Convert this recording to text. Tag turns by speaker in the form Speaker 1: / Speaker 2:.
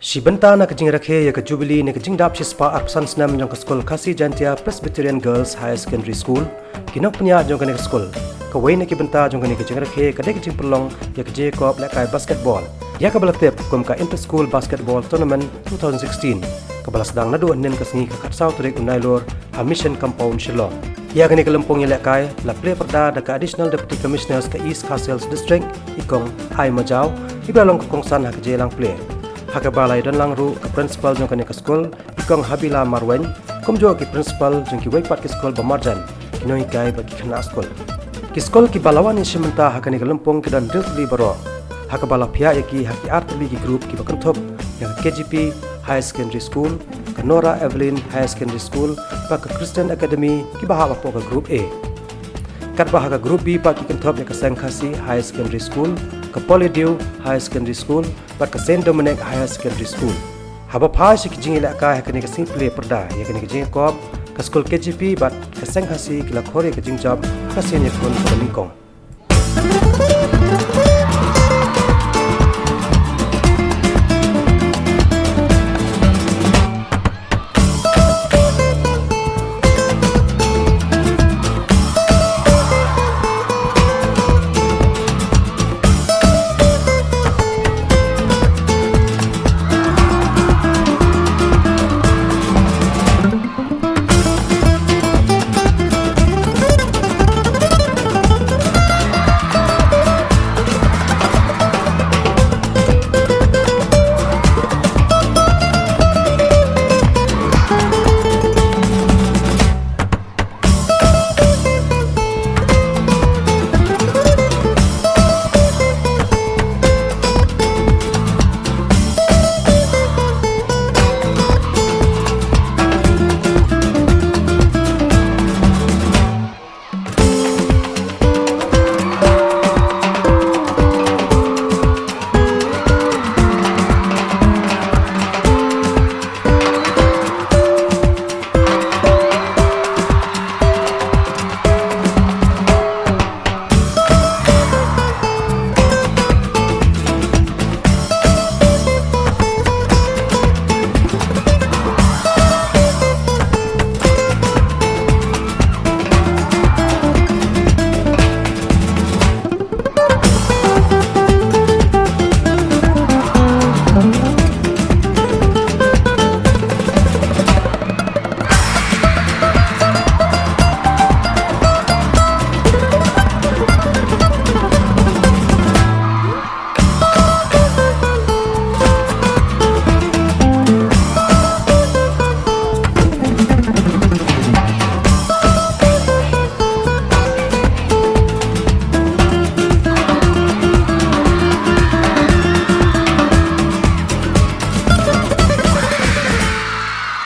Speaker 1: Shibanta na kajing rakhe ya kajubili ne kajing dap shispa arpsan snam jong school Kasi Jantia Presbyterian Girls High Secondary School kinok punya jong kanek school kawai ne kibanta jong kanek kajing rakhe kadek kajing perlong ya kaje kop lekai basketball ya kabalatep kum ka inter school basketball tournament 2016 kabala sedang nadu nen kasngi ka katsau turik unai lor a mission compound Shillong ya kanek lempong ya lekai la play perda da ka additional deputy commissioners ka East Castles district ikong ai majau ibalong ka kongsan ha kaje lang play Hakabalay dan langru ke principal jong kani ke school ikong Habila Marwen kumjo ke principal jong ki waipat ke school Bamarjan kinoi kai bagi kena school ki school ki balawan in shimenta hakani ke lempong ke dan diltli baro hakabala pia yaki haki artli ki group ki bakanthop yang KGP High Secondary School ke Nora Evelyn High Secondary School pa ke Christian Academy ki bahawa po ke group A kat bahaga group B pa ki kanthop ya ke Sengkhasi High Secondary School ke Polydew High Secondary School pat ke Saint Dominic High Secondary School. Haba phai si kijing ila ka hakani ke sing play perda ya kani kijing kop ke school KGP bat ke Sengkhasi kila khore kijing job ka senior pun ko lingkong.